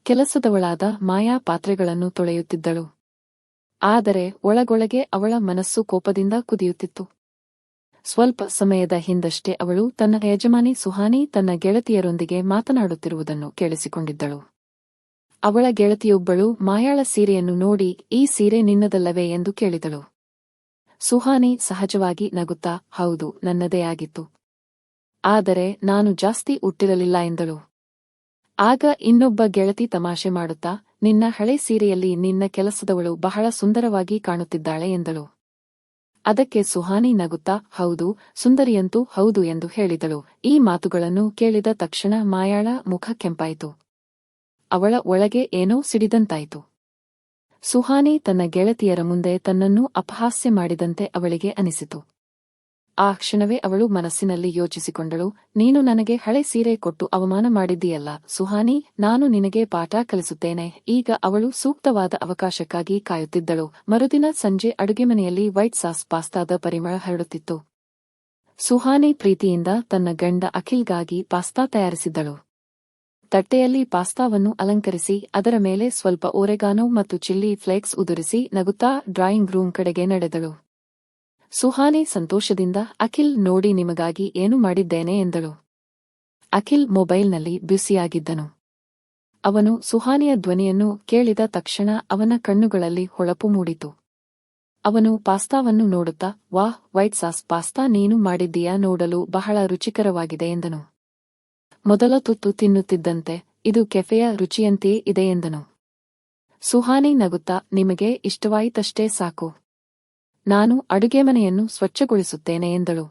ಕೆಲಸದವಳಾದ ಮಾಯಾ ಪಾತ್ರೆಗಳನ್ನು ತೊಳೆಯುತ್ತಿದ್ದಳು. ಆದರೆ ಒಳಗೊಳಗೆ ಅವಳ ಮನಸ್ಸು ಕೋಪದಿಂದ ಕುದಿಯುತ್ತಿತ್ತು. ಸ್ವಲ್ಪ ಸಮಯದ ಹಿಂದಷ್ಟೇ ಅವಳು ತನ್ನ ಯಜಮಾನಿ ಸುಹಾನಿ ತನ್ನ ಗೆಳತಿಯರೊಂದಿಗೆ ಮಾತನಾಡುತ್ತಿರುವುದನ್ನು ಕೇಳಿಸಿಕೊಂಡಿದ್ದಳು. ಅವಳ ಗೆಳತಿಯೊಬ್ಬಳು ಮಾಯಾಳ ಸೀರೆಯನ್ನು ನೋಡಿ, ಈ ಸೀರೆ ನಿನ್ನದಲ್ಲವೇ ಎಂದು ಕೇಳಿದಳು. ಸುಹಾನಿ ಸಹಜವಾಗಿ ನಗುತ್ತಾ, ಹೌದು, ನನ್ನದೇ ಆಗಿತ್ತು. ಆದರೆ ನಾನು ಜಾಸ್ತಿ ಉಟ್ಟಿರಲಿಲ್ಲ ಎಂದಳು. ಆಗ ಇನ್ನೊಬ್ಬ ಗೆಳತಿ ತಮಾಷೆ ಮಾಡುತ್ತಾ, ನಿನ್ನ ಹಳೆ ಸೀರೆಯಲ್ಲಿ ನಿನ್ನ ಕೆಲಸದವಳು ಬಹಳ ಸುಂದರವಾಗಿ ಕಾಣುತ್ತಿದ್ದಾಳೆ ಎಂದಳು. ಅದಕ್ಕೆ ಸುಹಾನಿ ನಗುತ್ತಾ, ಹೌದು, ಸುಂದರಿಯಂತೂ ಹೌದು ಎಂದು ಹೇಳಿದಳು. ಈ ಮಾತುಗಳನ್ನು ಕೇಳಿದ ತಕ್ಷಣ ಮಾಯಾಳ ಮುಖ ಕೆಂಪಾಯಿತು. ಅವಳ ಒಳಗೆ ಏನೋ ಸಿಡಿದಂತಾಯಿತು. ಸುಹಾನಿ ತನ್ನ ಗೆಳತಿಯರ ಮುಂದೆ ತನ್ನನ್ನು ಅಪಹಾಸ್ಯ ಮಾಡಿದಂತೆ ಅವಳಿಗೆ ಅನಿಸಿತು. ಆ ಕ್ಷಣವೇ ಅವಳು ಮನಸ್ಸಿನಲ್ಲಿ ಯೋಚಿಸಿಕೊಂಡಳು, ನೀನು ನನಗೆ ಹಳೆ ಸೀರೆ ಕೊಟ್ಟು ಅವಮಾನ ಮಾಡಿದ್ದೀಯಲ್ಲ ಸುಹಾನಿ, ನಾನು ನಿನಗೆ ಪಾಠ ಕಲಿಸುತ್ತೇನೆ. ಈಗ ಅವಳು ಸೂಕ್ತವಾದ ಅವಕಾಶಕ್ಕಾಗಿ ಕಾಯುತ್ತಿದ್ದಳು. ಮರುದಿನ ಸಂಜೆ ಅಡುಗೆಮನೆಯಲ್ಲಿ ವೈಟ್ ಸಾಸ್ ಪಾಸ್ತಾದ ಪರಿಮಳ ಹರಡುತ್ತಿತ್ತು. ಸುಹಾನಿ ಪ್ರೀತಿಯಿಂದ ತನ್ನ ಗಂಡ ಅಖಿಲ್ಗಾಗಿ ಪಾಸ್ತಾ ತಯಾರಿಸಿದ್ದಳು. ತಟ್ಟೆಯಲ್ಲಿ ಪಾಸ್ತಾವನ್ನು ಅಲಂಕರಿಸಿ ಅದರ ಮೇಲೆ ಸ್ವಲ್ಪ ಓರೆಗಾನೋ ಮತ್ತು ಚಿಲ್ಲಿ ಫ್ಲೇಕ್ಸ್ ಉದುರಿಸಿ ನಗುತ್ತಾ ಡ್ರಾಯಿಂಗ್ ರೂಮ್ ಕಡೆಗೆ ನಡೆದಳು. ಸುಹಾನಿ ಸಂತೋಷದಿಂದ, ಅಖಿಲ್ ನೋಡಿ, ನಿಮಗಾಗಿ ಏನು ಮಾಡಿದ್ದೇನೆ ಎಂದಳು. ಅಖಿಲ್ ಮೊಬೈಲ್ನಲ್ಲಿ ಬ್ಯುಸಿಯಾಗಿದ್ದನು. ಅವನು ಸುಹಾನಿಯ ಧ್ವನಿಯನ್ನು ಕೇಳಿದ ತಕ್ಷಣ ಅವನ ಕಣ್ಣುಗಳಲ್ಲಿ ಹೊಳಪು ಮೂಡಿತು. ಅವನು ಪಾಸ್ತಾವನ್ನು ನೋಡುತ್ತಾ, ವಾಹ್, ವೈಟ್ ಸಾಸ್ ಪಾಸ್ತಾ ನೀನು ಮಾಡಿದ್ದೀಯಾ, ನೋಡಲು ಬಹಳ ರುಚಿಕರವಾಗಿದೆ ಎಂದನು. ಮೊದಲ ತುತ್ತು ತಿನ್ನುತ್ತಿದ್ದಂತೆ, ಇದು ಕೆಫೆಯ ರುಚಿಯಂತೆಯೇ ಇದೆ ಎಂದನು. ಸುಹಾನಿ ನಗುತ್ತಾ, ನಿಮಗೆ ಇಷ್ಟವಾಯಿತಷ್ಟೇ ಸಾಕು, ನಾನು ಅಡುಗೆಮನೆಯನ್ನು ಸ್ವಚ್ಛಗೊಳಿಸುತ್ತೇನೆ ಎಂದಳು.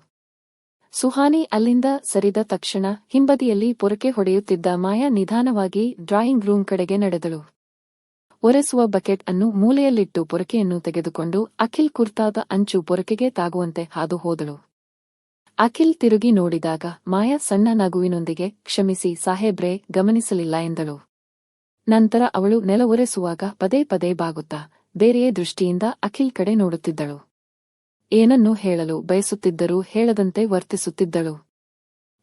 ಸುಹಾನಿ ಅಲ್ಲಿಂದ ಸರಿದ ತಕ್ಷಣ ಹಿಂಬದಿಯಲ್ಲಿ ಪೊರಕೆ ಹೊಡೆಯುತ್ತಿದ್ದ ಮಾಯಾ ನಿಧಾನವಾಗಿ ಡ್ರಾಯಿಂಗ್ ರೂಮ್ ಕಡೆಗೆ ನಡೆದಳು. ಒರೆಸುವ ಬಕೆಟ್ ಅನ್ನು ಮೂಲೆಯಲ್ಲಿಟ್ಟು ಪೊರಕೆಯನ್ನು ತೆಗೆದುಕೊಂಡು ಅಖಿಲ್ ಕುರ್ತಾದ ಅಂಚು ಪೊರಕೆಗೆ ತಾಗುವಂತೆ ಹಾದು ಹೋದಳು. ಅಖಿಲ್ ತಿರುಗಿ ನೋಡಿದಾಗ ಮಾಯಾ ಸಣ್ಣ ನಗುವಿನೊಂದಿಗೆ, ಕ್ಷಮಿಸಿ ಸಾಹೇಬ್ರೇ, ಗಮನಿಸಲಿಲ್ಲ ಎಂದಳು. ನಂತರ ಅವಳು ನೆಲ ಒರೆಸುವಾಗ ಪದೇ ಪದೇ ಬಾಗುತ್ತಾ ಬೇರೆಯೇ ದೃಷ್ಟಿಯಿಂದ ಅಖಿಲ್ ಕಡೆ ನೋಡುತ್ತಿದ್ದಳು. ಏನನ್ನೂ ಹೇಳಲು ಬಯಸುತ್ತಿದ್ದರೂ ಹೇಳದಂತೆ ವರ್ತಿಸುತ್ತಿದ್ದಳು.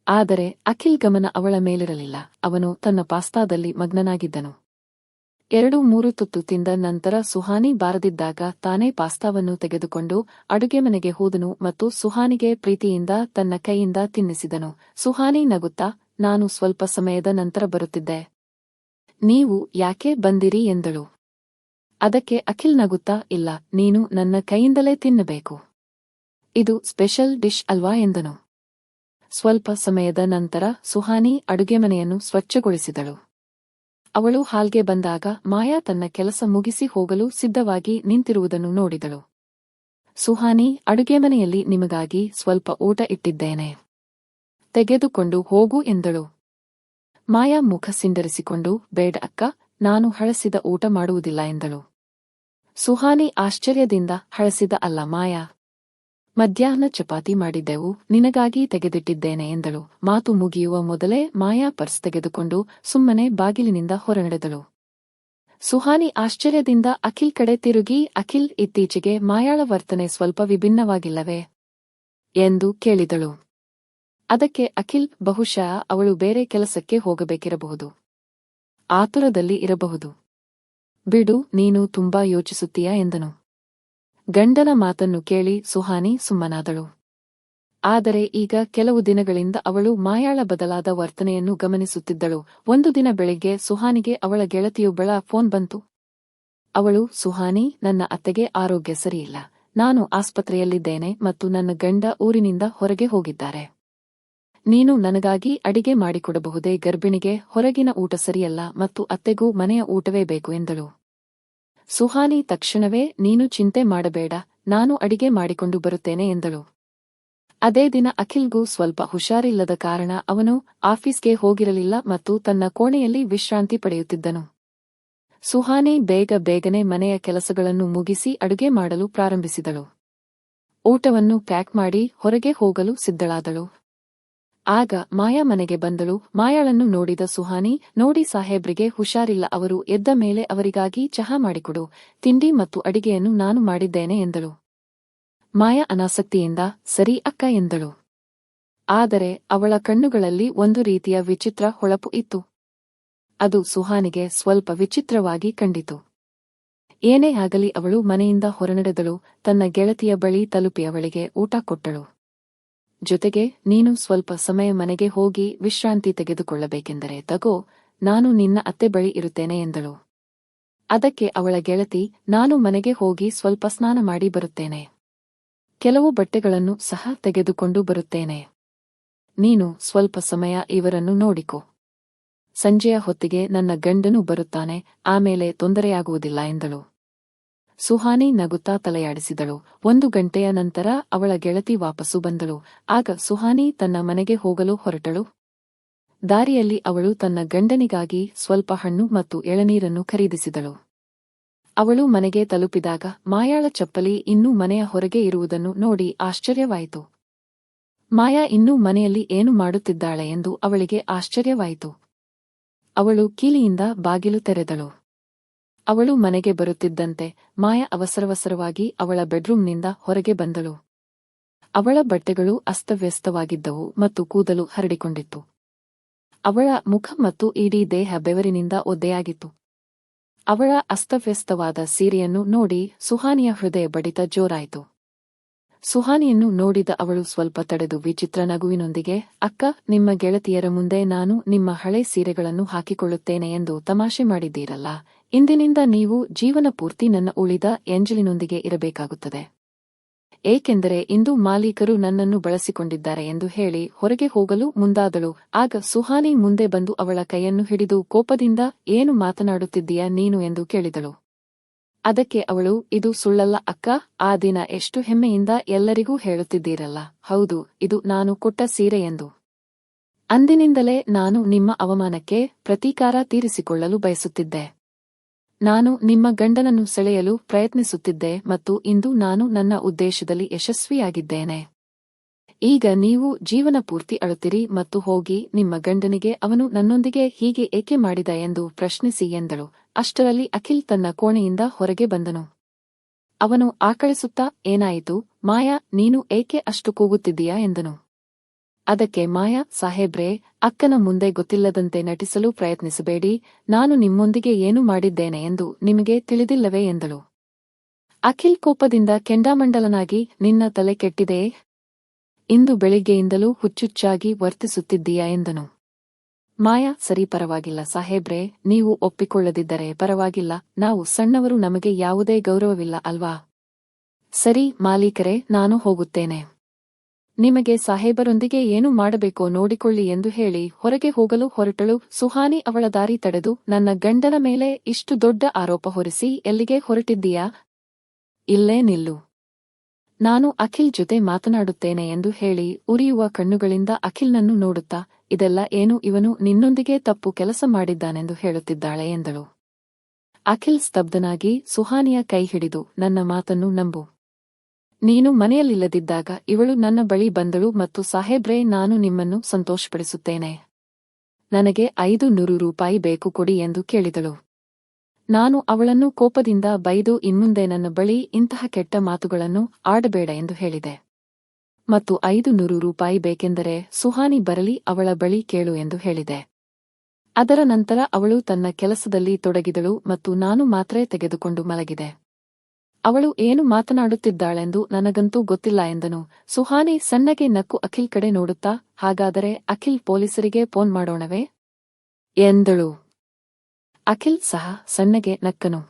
ಆದರೆ ಅಖಿಲ್ ಗಮನ ಅವಳ ಮೇಲಿರಲಿಲ್ಲ. ಅವನು ತನ್ನ ಪಾಸ್ತಾದಲ್ಲಿ ಮಗ್ನನಾಗಿದ್ದನು. 2-3 ತುತ್ತು ತಿಂದ ನಂತರ ಸುಹಾನಿ ಬಾರದಿದ್ದಾಗ ತಾನೇ ಪಾಸ್ತಾವನ್ನು ತೆಗೆದುಕೊಂಡು ಅಡುಗೆಮನೆಗೆ ಹೋದನು ಮತ್ತು ಸುಹಾನಿಗೆ ಪ್ರೀತಿಯಿಂದ ತನ್ನ ಕೈಯಿಂದ ತಿನ್ನಿಸಿದನು. ಸುಹಾನಿ ನಗುತ್ತಾ, ನಾನು ಸ್ವಲ್ಪ ಸಮಯದ ನಂತರ ಬರುತ್ತಿದ್ದೆ. ನೀವು ಯಾಕೆ ಬಂದಿರಿ ಎಂದಳು. ಅದಕ್ಕೆ ಅಖಿಲ್ ನಗುತ್ತಾ, ಇಲ್ಲ, ನೀನು ನನ್ನ ಕೈಯಿಂದಲೇ ತಿನ್ನಬೇಕು. ಇದು ಸ್ಪೆಷಲ್ ಡಿಶ್ ಅಲ್ವಾ ಎಂದನು. ಸ್ವಲ್ಪ ಸಮಯದ ನಂತರ ಸುಹಾನಿ ಅಡುಗೆಮನೆಯನ್ನು ಸ್ವಚ್ಛಗೊಳಿಸಿದಳು. ಅವಳು ಹಾಲ್ಗೆ ಬಂದಾಗ ಮಾಯಾ ತನ್ನ ಕೆಲಸ ಮುಗಿಸಿ ಹೋಗಲು ಸಿದ್ಧವಾಗಿ ನಿಂತಿರುವುದನ್ನು ನೋಡಿದಳು. ಸುಹಾನಿ, ಅಡುಗೆಮನೆಯಲ್ಲಿ ನಿಮಗಾಗಿ ಸ್ವಲ್ಪ ಊಟ ಇಟ್ಟಿದ್ದೇನೆ, ತೆಗೆದುಕೊಂಡು ಹೋಗು ಎಂದಳು. ಮಾಯಾ ಮುಖ ಸಿಂಡರಿಸಿಕೊಂಡು, ಬೇಡ ಅಕ್ಕ, ನಾನು ಹಳಸಿದ ಊಟ ಮಾಡುವುದಿಲ್ಲ ಎಂದಳು. ಸುಹಾನಿ ಆಶ್ಚರ್ಯದಿಂದ, ಹಳಸಿದ ಅಲ್ಲ ಮಾಯಾ, ಮಧ್ಯಾಹ್ನ ಚಪಾತಿ ಮಾಡಿದ್ದೆವು, ನಿನಗಾಗಿ ತೆಗೆದಿಟ್ಟಿದ್ದೇನೆ ಎಂದಳು. ಮಾತು ಮುಗಿಯುವ ಮೊದಲೇ ಮಾಯಾ ಪರ್ಸ್ ತೆಗೆದುಕೊಂಡು ಸುಮ್ಮನೆ ಬಾಗಿಲಿನಿಂದ ಹೊರನಡೆದಳು. ಸುಹಾನಿ ಆಶ್ಚರ್ಯದಿಂದ ಅಖಿಲ್ ಕಡೆ ತಿರುಗಿ, ಅಖಿಲ್, ಇತ್ತೀಚೆಗೆ ಮಾಯಾಳ ವರ್ತನೆ ಸ್ವಲ್ಪ ವಿಭಿನ್ನವಾಗಿಲ್ಲವೇ ಎಂದು ಕೇಳಿದಳು. ಅದಕ್ಕೆ ಅಖಿಲ್, ಬಹುಶಃ ಅವಳು ಬೇರೆ ಕೆಲಸಕ್ಕೆ ಹೋಗಬೇಕಿರಬಹುದು, ಆತುರದಲ್ಲಿ ಇರಬಹುದು, ಬಿಡು, ನೀನು ತುಂಬಾ ಯೋಚಿಸುತ್ತೀಯಾ ಎಂದನು. ಗಂಡನ ಮಾತನ್ನು ಕೇಳಿ ಸುಹಾನಿ ಸುಮ್ಮನಾದಳು. ಆದರೆ ಈಗ ಕೆಲವು ದಿನಗಳಿಂದ ಅವಳು ಮಾಯಾಳ ಬದಲಾದ ವರ್ತನೆಯನ್ನು ಗಮನಿಸುತ್ತಿದ್ದಳು. ಒಂದು ದಿನ ಬೆಳಿಗ್ಗೆ ಸುಹಾನಿಗೆ ಅವಳ ಗೆಳತಿಯೊಬ್ಬಳ ಫೋನ್ ಬಂತು. ಅವಳು, ಸುಹಾನಿ, ನನ್ನ ಅತ್ತೆಗೆ ಆರೋಗ್ಯ ಸರಿಯಿಲ್ಲ, ನಾನು ಆಸ್ಪತ್ರೆಯಲ್ಲಿದ್ದೇನೆ ಮತ್ತು ನನ್ನ ಗಂಡ ಊರಿನಿಂದ ಹೊರಗೆ ಹೋಗಿದ್ದಾರೆ. ನೀನು ನನಗಾಗಿ ಅಡಿಗೆ ಮಾಡಿಕೊಡಬಹುದೇ, ಗರ್ಭಿಣಿಗೆ ಹೊರಗಿನ ಊಟ ಸರಿಯಲ್ಲ ಮತ್ತು ಅತ್ತೆಗೂ ಮನೆಯ ಊಟವೇ ಬೇಕು ಎಂದಳು. ಸುಹಾನಿ ತಕ್ಷಣವೇ, ನೀನು ಚಿಂತೆ ಮಾಡಬೇಡ, ನಾನು ಅಡಿಗೆ ಮಾಡಿಕೊಂಡು ಬರುತ್ತೇನೆ ಎಂದಳು. ಅದೇ ದಿನ ಅಖಿಲ್ಗೂ ಸ್ವಲ್ಪ ಹುಷಾರಿಲ್ಲದ ಕಾರಣ ಅವನು ಆಫೀಸ್ಗೆ ಹೋಗಿರಲಿಲ್ಲ ಮತ್ತು ತನ್ನ ಕೋಣೆಯಲ್ಲಿ ವಿಶ್ರಾಂತಿ ಪಡೆಯುತ್ತಿದ್ದನು. ಸುಹಾನಿ ಬೇಗನೆ ಮನೆಯ ಕೆಲಸಗಳನ್ನು ಮುಗಿಸಿ ಅಡುಗೆ ಮಾಡಲು ಪ್ರಾರಂಭಿಸಿದಳು. ಊಟವನ್ನು ಪ್ಯಾಕ್ ಮಾಡಿ ಹೊರಗೆ ಹೋಗಲು ಸಿದ್ಧಳಾದಳು. ಆಗ ಮಾಯಾ ಮನೆಗೆ ಬಂದಳು. ಮಾಯಾಳನ್ನು ನೋಡಿದ ಸುಹಾನಿ, ನೋಡಿ ಸಾಹೇಬ್ರಿಗೆ ಹುಷಾರಿಲ್ಲ, ಅವರು ಎದ್ದ ಮೇಲೆ ಅವರಿಗಾಗಿ ಚಹಾ ಮಾಡಿಕೊಡು, ತಿಂಡಿ ಮತ್ತು ಅಡಿಗೆಯನ್ನು ನಾನು ಮಾಡಿದ್ದೇನೆ ಎಂದಳು. ಮಾಯಾ ಅನಾಸಕ್ತಿಯಿಂದ, ಸರಿ ಅಕ್ಕ ಎಂದಳು. ಆದರೆ ಅವಳ ಕಣ್ಣುಗಳಲ್ಲಿ ಒಂದು ರೀತಿಯ ವಿಚಿತ್ರ ಹೊಳಪು ಇತ್ತು. ಅದು ಸುಹಾನಿಗೆ ಸ್ವಲ್ಪ ವಿಚಿತ್ರವಾಗಿ ಕಂಡಿತು. ಏನೇ ಆಗಲಿ ಅವಳು ಮನೆಯಿಂದ ಹೊರನಡೆದಳು, ತನ್ನ ಗೆಳತಿಯ ಬಳಿ ತಲುಪಿ ಅವಳಿಗೆ ಊಟ ಕೊಟ್ಟಳು. ಜೊತೆಗೆ, ನೀನು ಸ್ವಲ್ಪ ಸಮಯ ಮನೆಗೆ ಹೋಗಿ ವಿಶ್ರಾಂತಿ ತೆಗೆದುಕೊಳ್ಳಬೇಕೆಂದರೆ ತಗೋ, ನಾನು ನಿನ್ನ ಅತ್ತೆ ಬಳಿ ಇರುತ್ತೇನೆ ಎಂದಳು. ಅದಕ್ಕೆ ಅವಳ ಗೆಳತಿ, ನಾನು ಮನೆಗೆ ಹೋಗಿ ಸ್ವಲ್ಪ ಸ್ನಾನ ಮಾಡಿ ಬರುತ್ತೇನೆ. ಕೆಲವು ಬಟ್ಟೆಗಳನ್ನು ಸಹ ತೆಗೆದುಕೊಂಡು ಬರುತ್ತೇನೆ. ನೀನು ಸ್ವಲ್ಪ ಸಮಯ ಇವರನ್ನು ನೋಡಿಕೊ. ಸಂಜೆಯ ಹೊತ್ತಿಗೆ ನನ್ನ ಗಂಡನು ಬರುತ್ತಾನೆ, ಆಮೇಲೆ ತೊಂದರೆಯಾಗುವುದಿಲ್ಲ ಎಂದಳು. ಸುಹಾನಿ ನಗುತ್ತಾ ತಲೆಯಾಡಿಸಿದಳು. 1 ಗಂಟೆಯ ನಂತರ ಅವಳ ಗೆಳತಿ ವಾಪಸ್ಸು ಬಂದಳು. ಆಗ ಸುಹಾನಿ ತನ್ನ ಮನೆಗೆ ಹೋಗಲು ಹೊರಟಳು. ದಾರಿಯಲ್ಲಿ ಅವಳು ತನ್ನ ಗಂಡನಿಗಾಗಿ ಸ್ವಲ್ಪ ಹಣ್ಣು ಮತ್ತು ಎಳನೀರನ್ನು ಖರೀದಿಸಿದಳು. ಅವಳು ಮನೆಗೆ ತಲುಪಿದಾಗ ಮಾಯಾಳ ಚಪ್ಪಲಿ ಇನ್ನೂ ಮನೆಯ ಹೊರಗೆ ಇರುವುದನ್ನು ನೋಡಿ ಆಶ್ಚರ್ಯವಾಯಿತು. ಮಾಯಾ ಇನ್ನೂ ಮನೆಯಲ್ಲಿ ಏನು ಮಾಡುತ್ತಿದ್ದಾಳೆ ಎಂದು ಅವಳಿಗೆ ಆಶ್ಚರ್ಯವಾಯಿತು. ಅವಳು ಕೀಲಿಯಿಂದ ಬಾಗಿಲು ತೆರೆದಳು. ಅವಳು ಮನೆಗೆ ಬರುತ್ತಿದ್ದಂತೆ ಮಾಯಾ ಅವಸರವಸರವಾಗಿ ಅವಳ ಬೆಡ್ರೂಮ್ನಿಂದ ಹೊರಗೆ ಬಂದಳು. ಅವಳ ಬಟ್ಟೆಗಳು ಅಸ್ತವ್ಯಸ್ತವಾಗಿದ್ದವು ಮತ್ತು ಕೂದಲು ಹರಡಿಕೊಂಡಿತ್ತು. ಅವಳ ಮುಖ ಮತ್ತು ಇಡೀ ದೇಹ ಬೆವರಿನಿಂದ ಒದ್ದೆಯಾಗಿತ್ತು. ಅವಳ ಅಸ್ತವ್ಯಸ್ತವಾದ ಸೀರೆಯನ್ನು ನೋಡಿ ಸುಹಾನಿಯ ಹೃದಯ ಬಡಿತ ಜೋರಾಯಿತು. ಸುಹಾನಿಯನ್ನು ನೋಡಿದ ಅವಳು ಸ್ವಲ್ಪ ತಡೆದು ವಿಚಿತ್ರ ನಗುವಿನೊಂದಿಗೆ, ಅಕ್ಕ, ನಿಮ್ಮ ಗೆಳತಿಯರ ಮುಂದೆ ನಾನು ನಿಮ್ಮ ಹಳೆ ಸೀರೆಗಳನ್ನು ಹಾಕಿಕೊಳ್ಳುತ್ತೇನೆ ಎಂದು ತಮಾಷೆ ಮಾಡಿದ್ದೀರಲ್ಲ, ಇಂದಿನಿಂದ ನೀವು ಜೀವನ ಪೂರ್ತಿ ನನ್ನ ಉಳಿದ ಎಂಜಲಿನೊಂದಿಗೆ ಇರಬೇಕಾಗುತ್ತದೆ. ಏಕೆಂದರೆ ಇಂದು ಮಾಲೀಕರು ನನ್ನನ್ನು ಬಳಸಿಕೊಂಡಿದ್ದಾರೆ ಎಂದು ಹೇಳಿ ಹೊರಗೆ ಹೋಗಲು ಮುಂದಾದಳು. ಆಗ ಸುಹಾನಿ ಮುಂದೆ ಬಂದು ಅವಳ ಕೈಯನ್ನು ಹಿಡಿದು ಕೋಪದಿಂದ, ಏನು ಮಾತನಾಡುತ್ತಿದ್ದೀಯಾ ನೀನು ಎಂದು ಕೇಳಿದಳು. ಅದಕ್ಕೆ ಅವಳು, ಇದು ಸುಳ್ಳಲ್ಲ ಅಕ್ಕ, ಆ ದಿನ ಎಷ್ಟು ಹೆಮ್ಮೆಯಿಂದ ಎಲ್ಲರಿಗೂ ಹೇಳುತ್ತಿದ್ದೀರಲ್ಲ, ಹೌದು, ಇದು ನಾನು ಕೊಟ್ಟ ಸೀರೆ ಎಂದು. ಅಂದಿನಿಂದಲೇ ನಾನು ನಿಮ್ಮ ಅವಮಾನಕ್ಕೆ ಪ್ರತೀಕಾರ ತೀರಿಸಿಕೊಳ್ಳಲು ಬಯಸುತ್ತಿದ್ದೆ. ನಾನು ನಿಮ್ಮ ಗಂಡನನ್ನು ಸೆಳೆಯಲು ಪ್ರಯತ್ನಿಸುತ್ತಿದ್ದೆ ಮತ್ತು ಇಂದು ನಾನು ನನ್ನ ಉದ್ದೇಶದಲ್ಲಿ ಯಶಸ್ವಿಯಾಗಿದ್ದೇನೆ. ಈಗ ನೀವು ಜೀವನ ಪೂರ್ತಿ ಅಳುತ್ತೀರಿ ಮತ್ತು ಹೋಗಿ ನಿಮ್ಮ ಗಂಡನಿಗೆ ಅವನು ನನ್ನೊಂದಿಗೆ ಹೀಗೆ ಏಕೆ ಮಾಡಿದ ಎಂದು ಪ್ರಶ್ನಿಸಿ ಎಂದಳು. ಅಷ್ಟರಲ್ಲಿ ಅಖಿಲ್ ತನ್ನ ಕೋಣೆಯಿಂದ ಹೊರಗೆ ಬಂದನು. ಅವನು ಆಕಳಿಸುತ್ತಾ, ಏನಾಯಿತು ಮಾಯಾ, ನೀನು ಏಕೆ ಅಷ್ಟು ಕೂಗುತ್ತಿದ್ದೀಯಾ ಎಂದನು. ಅದಕ್ಕೆ ಮಾಯಾ, ಸಾಹೇಬ್ರೇ, ಅಕ್ಕನ ಮುಂದೆ ಗೊತ್ತಿಲ್ಲದಂತೆ ನಟಿಸಲು ಪ್ರಯತ್ನಿಸಬೇಡಿ, ನಾನು ನಿಮ್ಮೊಂದಿಗೆ ಏನು ಮಾಡಿದ್ದೇನೆ ಎಂದು ನಿಮಗೆ ತಿಳಿದಿಲ್ಲವೇ ಎಂದಳು. ಅಖಿಲ್ ಕೋಪದಿಂದ ಕೆಂಡಾಮಂಡಲನಾಗಿ, ನಿನ್ನ ತಲೆ ಕೆಟ್ಟಿದೆಯೇ? ಇಂದು ಬೆಳಿಗ್ಗೆಯಿಂದಲೂ ಹುಚ್ಚುಚ್ಚಾಗಿ ವರ್ತಿಸುತ್ತಿದ್ದೀಯಾ ಎಂದನು. ಮಾಯಾ, ಸರಿ, ಪರವಾಗಿಲ್ಲ ಸಾಹೇಬ್ರೇ, ನೀವು ಒಪ್ಪಿಕೊಳ್ಳದಿದ್ದರೆ ಪರವಾಗಿಲ್ಲ, ನಾವು ಸಣ್ಣವರು, ನಮಗೆ ಯಾವುದೇ ಗೌರವವಿಲ್ಲ ಅಲ್ವಾ? ಸರಿ ಮಾಲೀಕರೇ, ನಾನು ಹೋಗುತ್ತೇನೆ. ನಿಮಗೆ ಸಾಹೇಬರೊಂದಿಗೆ ಏನು ಮಾಡಬೇಕೋ ನೋಡಿಕೊಳ್ಳಿ ಎಂದು ಹೇಳಿ ಹೊರಗೆ ಹೋಗಲು ಹೊರಟಳು. ಸುಹಾನಿ ಅವಳ ದಾರಿ ತಡೆದು, ನನ್ನ ಗಂಡನ ಮೇಲೆ ಇಷ್ಟು ದೊಡ್ಡ ಆರೋಪ ಹೊರಿಸಿ ಎಲ್ಲಿಗೆ ಹೊರಟಿದ್ದೀಯಾ? ಇಲ್ಲೇ ನಿಲ್ಲು. ನಾನು ಅಖಿಲ್ ಜೊತೆ ಮಾತನಾಡುತ್ತೇನೆ ಎಂದು ಹೇಳಿ ಉರಿಯುವ ಕಣ್ಣುಗಳಿಂದ ಅಖಿಲ್ನನ್ನು ನೋಡುತ್ತಾ, ಇದೆಲ್ಲ ಏನು, ಇವನು ನಿನ್ನೊಂದಿಗೆ ತಪ್ಪು ಕೆಲಸ ಮಾಡಿದ್ದಾನೆಂದು ಹೇಳುತ್ತಿದ್ದಾಳೆ ಎಂದಳು. ಅಖಿಲ್ ಸ್ತಬ್ಧನಾಗಿ ಸುಹಾನಿಯ ಕೈ ಹಿಡಿದು, ನನ್ನ ಮಾತನ್ನು ನಂಬು. ನೀನು ಮನೆಯಲ್ಲಿಲ್ಲದಿದ್ದಾಗ ಇವಳು ನನ್ನ ಬಳಿ ಬಂದಳು ಮತ್ತು ಸಾಹೇಬ್ರೇ, ನಾನು ನಿಮ್ಮನ್ನು ಸಂತೋಷಪಡಿಸುತ್ತೇನೆ. ನನಗೆ 500 ರೂಪಾಯಿ ಬೇಕು ಕೊಡಿ ಎಂದು ಕೇಳಿದಳು. ನಾನು ಅವಳನ್ನು ಕೋಪದಿಂದ ಬೈದು, ಇನ್ಮುಂದೆ ನನ್ನ ಬಳಿ ಇಂತಹ ಕೆಟ್ಟ ಮಾತುಗಳನ್ನು ಆಡಬೇಡ ಎಂದು ಹೇಳಿದೆ. ಮತ್ತು 500 ರೂಪಾಯಿ ಬೇಕೆಂದರೆ ಸುಹಾನಿ ಬರಲಿ, ಅವಳ ಬಳಿ ಕೇಳು ಎಂದು ಹೇಳಿದೆ. ಅದರ ನಂತರ ಅವಳು ತನ್ನ ಕೆಲಸದಲ್ಲಿ ತೊಡಗಿದಳು ಮತ್ತು ನಾನು ಮಾತ್ರೆ ತೆಗೆದುಕೊಂಡು ಮಲಗಿದೆ. ಅವಳು ಏನು ಮಾತನಾಡುತ್ತಿದ್ದಾಳೆಂದು ನನಗಂತೂ ಗೊತ್ತಿಲ್ಲ ಎಂದನು. ಸುಹಾನಿ ಸಣ್ಣಗೆ ನಕ್ಕು ಅಖಿಲ್ ಕಡೆ ನೋಡುತ್ತಾ, ಹಾಗಾದರೆ ಅಖಿಲ್ ಪೊಲೀಸರಿಗೆ ಫೋನ್ ಮಾಡೋಣವೇ ಎಂದಳು. ಅಖಿಲ್ ಸಹ ಸಣ್ಣಗೆ ನಕ್ಕನು.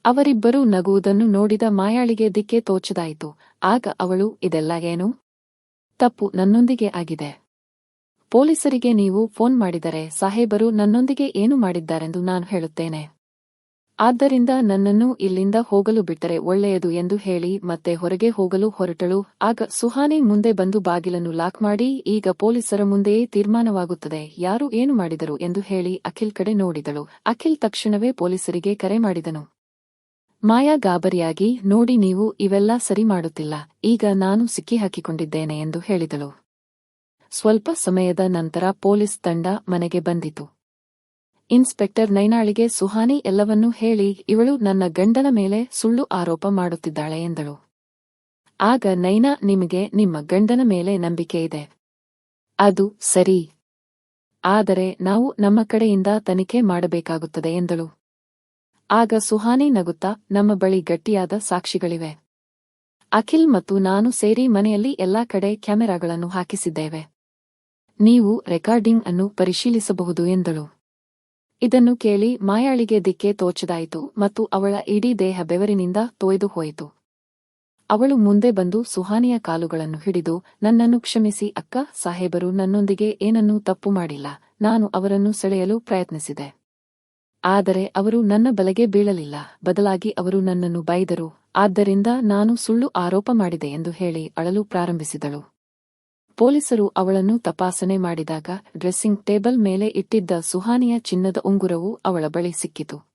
ಅವರಿಬ್ಬರೂ ನಗುವುದನ್ನು ನೋಡಿದ ಮಾಯಾಳಿಗೆ ದಿಕ್ಕೆ ತೋಚದಾಯಿತು. ಆಗ ಅವಳು, ಇದೆಲ್ಲ ಏನು? ತಪ್ಪು ನನ್ನೊಂದಿಗೆ ಆಗಿದೆ. ಪೊಲೀಸರಿಗೆ ನೀವು ಫೋನ್ ಮಾಡಿದರೆ ಸಾಹೇಬರು ನನ್ನೊಂದಿಗೆ ಏನು ಮಾಡಿದ್ದಾರೆಂದು ನಾನು ಹೇಳುತ್ತೇನೆ. ಆದ್ದರಿಂದ ನನ್ನನ್ನು ಇಲ್ಲಿಂದ ಹೋಗಲು ಬಿಟ್ಟರೆ ಒಳ್ಳೆಯದು ಎಂದು ಹೇಳಿ ಮತ್ತೆ ಹೊರಗೆ ಹೋಗಲು ಹೊರಟಳು. ಆಗ ಸುಹಾನಿ ಮುಂದೆ ಬಂದು ಬಾಗಿಲನ್ನು ಲಾಕ್ ಮಾಡಿ, ಈಗ ಪೊಲೀಸರ ಮುಂದೆಯೇ ತೀರ್ಮಾನವಾಗುತ್ತದೆ ಯಾರು ಏನು ಮಾಡಿದರು ಎಂದು ಹೇಳಿ ಅಖಿಲ್ ಕಡೆ ನೋಡಿದಳು. ಅಖಿಲ್ ತಕ್ಷಣವೇ ಪೊಲೀಸರಿಗೆ ಕರೆ ಮಾಡಿದನು. ಮಾಯಾ ಗಾಬರಿಯಾಗಿ, ನೋಡಿ, ನೀವು ಇವೆಲ್ಲ ಸರಿ ಮಾಡುತ್ತಿಲ್ಲ, ಈಗ ನಾನು ಸಿಕ್ಕಿಹಾಕಿಕೊಂಡಿದ್ದೇನೆ ಎಂದು ಹೇಳಿದಳು. ಸ್ವಲ್ಪ ಸಮಯದ ನಂತರ ಪೊಲೀಸ್ ತಂಡ ಮನೆಗೆ ಬಂದಿತು. ಇನ್ಸ್ಪೆಕ್ಟರ್ ನೈನಾಳಿಗೆ ಸುಹಾನಿ ಎಲ್ಲವನ್ನೂ ಹೇಳಿ, ಇವಳು ನನ್ನ ಗಂಡನ ಮೇಲೆ ಸುಳ್ಳು ಆರೋಪ ಮಾಡುತ್ತಿದ್ದಾಳೆ ಎಂದಳು. ಆಗ ನೈನಾ, ನಿಮಗೆ ನಿಮ್ಮ ಗಂಡನ ಮೇಲೆ ನಂಬಿಕೆ ಇದೆ. ಅದು ಸರಿ. ಆದರೆ ನಾವು ನಮ್ಮ ಕಡೆಯಿಂದ ತನಿಖೆ ಮಾಡಬೇಕಾಗುತ್ತದೆ ಎಂದಳು. ಆಗ ಸುಹಾನಿ ನಗುತ್ತಾ, ನಮ್ಮ ಬಳಿ ಗಟ್ಟಿಯಾದ ಸಾಕ್ಷಿಗಳಿವೆ. ಅಖಿಲ್ ಮತ್ತು ನಾನು ಸೇರಿ ಮನೆಯಲ್ಲಿ ಎಲ್ಲಾ ಕಡೆ ಕ್ಯಾಮೆರಾಗಳನ್ನು ಹಾಕಿಸಿದ್ದೇವೆ. ನೀವು ರೆಕಾರ್ಡಿಂಗ್ ಅನ್ನು ಪರಿಶೀಲಿಸಬಹುದು ಎಂದಳು. ಇದನ್ನು ಕೇಳಿ ಮಾಯಾಳಿಗೆ ದಿಕ್ಕೆ ತೋಚದಾಯಿತು ಮತ್ತು ಅವಳ ಇಡೀ ದೇಹ ಬೆವರಿನಿಂದ ತೊಯ್ದು ಹೋಯಿತು. ಅವಳು ಮುಂದೆ ಬಂದು ಸುಹಾನಿಯ ಕಾಲುಗಳನ್ನು ಹಿಡಿದು, ನನ್ನನ್ನು ಕ್ಷಮಿಸಿ ಅಕ್ಕ, ಸಾಹೇಬರು ನನ್ನೊಂದಿಗೆ ಏನನ್ನೂ ತಪ್ಪು ಮಾಡಿಲ್ಲ. ನಾನು ಅವರನ್ನು ಸೆಳೆಯಲು ಪ್ರಯತ್ನಿಸಿದೆ. ಆದರೆ ಅವರು ನನ್ನ ಬಲೆಗೆ ಬೀಳಲಿಲ್ಲ. ಬದಲಾಗಿ ಅವರು ನನ್ನನ್ನು ಬೈದರು. ಆದ್ದರಿಂದ ನಾನು ಸುಳ್ಳು ಆರೋಪ ಮಾಡಿದೆ ಎಂದು ಹೇಳಿ ಅಳಲು ಪ್ರಾರಂಭಿಸಿದಳು. ಪೊಲೀಸರು ಅವಳನ್ನು ತಪಾಸಣೆ ಮಾಡಿದಾಗ ಡ್ರೆಸ್ಸಿಂಗ್ ಟೇಬಲ್ ಮೇಲೆ ಇಟ್ಟಿದ್ದ ಸುಹಾನಿಯ ಚಿನ್ನದ ಉಂಗುರವು ಅವಳ ಬಳಿ ಸಿಕ್ಕಿತು.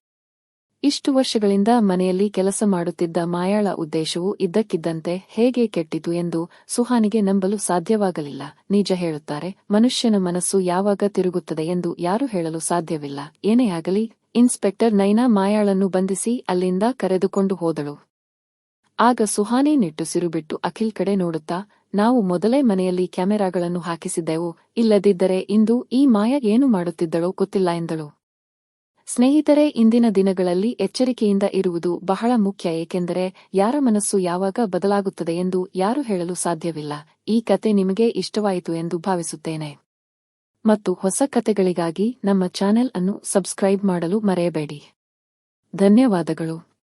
ಇಷ್ಟು ವರ್ಷಗಳಿಂದ ಮನೆಯಲ್ಲಿ ಕೆಲಸ ಮಾಡುತ್ತಿದ್ದ ಮಾಯಾಳ ಉದ್ದೇಶವು ಇದ್ದಕ್ಕಿದ್ದಂತೆ ಹೇಗೆ ಕೆಟ್ಟಿತು ಎಂದು ಸುಹಾನಿಗೆ ನಂಬಲು ಸಾಧ್ಯವಾಗಲಿಲ್ಲ. ನಿಜ ಹೇಳುತ್ತಾರೆ, ಮನುಷ್ಯನ ಮನಸ್ಸು ಯಾವಾಗ ತಿರುಗುತ್ತದೆ ಎಂದು ಯಾರೂ ಹೇಳಲು ಸಾಧ್ಯವಿಲ್ಲ. ಏನೇ ಆಗಲಿ, ಇನ್ಸ್ಪೆಕ್ಟರ್ ನೈನಾ ಮಾಯಾಳನ್ನು ಬಂಧಿಸಿ ಅಲ್ಲಿಂದ ಕರೆದುಕೊಂಡು ಹೋದಳು. ಆಗ ಸುಹಾನಿ ನಿಟ್ಟುಸಿರು ಬಿಟ್ಟು ಅಖಿಲ್ ಕಡೆ ನೋಡುತ್ತಾ, ನಾವು ಮೊದಲೇ ಮನೆಯಲ್ಲಿ ಕ್ಯಾಮೆರಾಗಳನ್ನು ಹಾಕಿಸಿದ್ದೆವು. ಇಲ್ಲದಿದ್ದರೆ ಇಂದು ಈ ಮಾಯಾ ಏನು ಮಾಡುತ್ತಿದ್ದಳೋ ಗೊತ್ತಿಲ್ಲ ಎಂದಳು. ಸ್ನೇಹಿತರೆ, ಇಂದಿನ ದಿನಗಳಲ್ಲಿ ಎಚ್ಚರಿಕೆಯಿಂದ ಇರುವುದು ಬಹಳ ಮುಖ್ಯ. ಏಕೆಂದರೆ ಯಾರ ಮನಸ್ಸು ಯಾವಾಗ ಬದಲಾಗುತ್ತದೆ ಎಂದು ಯಾರೂ ಹೇಳಲು ಸಾಧ್ಯವಿಲ್ಲ. ಈ ಕತೆ ನಿಮಗೆ ಇಷ್ಟವಾಯಿತು ಎಂದು ಭಾವಿಸುತ್ತೇನೆ. ಮತ್ತು ಹೊಸ ಕತೆಗಳಿಗಾಗಿ ನಮ್ಮ ಚಾನೆಲ್ ಅನ್ನು ಸಬ್ಸ್ಕ್ರೈಬ್ ಮಾಡಲು ಮರೆಯಬೇಡಿ. ಧನ್ಯವಾದಗಳು.